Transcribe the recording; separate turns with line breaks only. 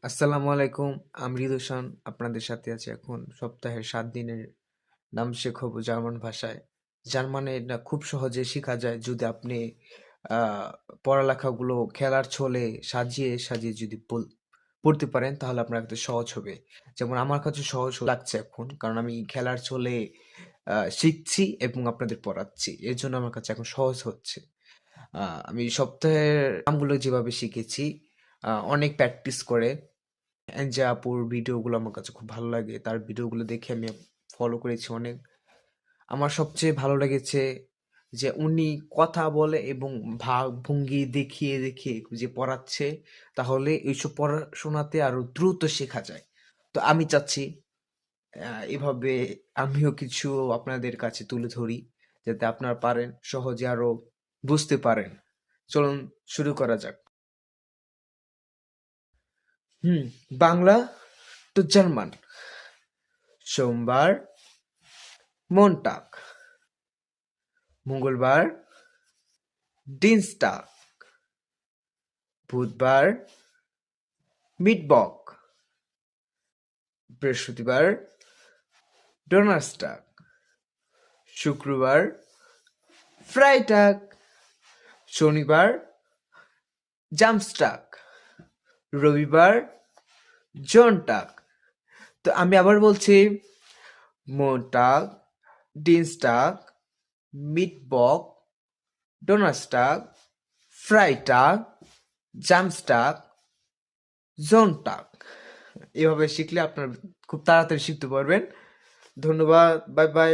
আসসালামু আলাইকুম। আমি রিদুশান আপনাদের সাথে আছি এখন সপ্তাহের ৭ দিনের নাম শেখাবো জার্মান ভাষায়। জার্মানে এটা খুব সহজে শিখা যায় যদি আপনি আ পড়ালেখাগুলো খেলার ছলে সাজিয়ে যদি পড়তে পারেন তাহলে আপনার কাছে সহজ হবে। যেমন আমার কাছে সহজ লাগছে এখন কারণ আমি খেলার ছলে শিখছি এবং আপনাদের পড়াচ্ছি। এজন্য আমার কাছে এখন সহজ হচ্ছে। আ আমি সপ্তাহের নামগুলো যেভাবে শিখেছি অনেক প্র্যাকটিস করে যে আপুর ভিডিওগুলো আমার কাছে খুব ভালো লাগে। তার ভিডিওগুলো দেখে আমি ফলো করেছি অনেক। আমার সবচেয়ে ভালো লেগেছে যে উনি কথা বলে এবং ভাবভঙ্গি দেখিয়ে যে পড়াচ্ছে, তাহলে এইসব পড়াশোনাতে আরো দ্রুত শেখা যায়। তো আমি চাচ্ছি এভাবে আমিও কিছু আপনাদের কাছে তুলে ধরি, যাতে আপনারা পারেন সহজে আরো বুঝতে পারেন। চলুন শুরু করা যাক। হুম, বাংলা টু জার্মান। সোমবার মন্টাগ, মঙ্গলবার ডিনস্টাগ, বুধবার মিটবক, বৃহস্পতিবার ডোনার্সটাগ, শুক্রবার ফ্রাইটাগ, শনিবার জামস্টাগ, রবিবার জনটাগ। তো আমি আবার বলছি, মন্টাগ, ডিনস্টাগ, মিটবক, ডোনার্সটাগ, ফ্রাইটাগ, জামস্টাগ, জনটাগ। এভাবে শিখলে আপনার খুব তাড়াতাড়ি শিখতে পারবেন। ধন্যবাদ। Bye bye.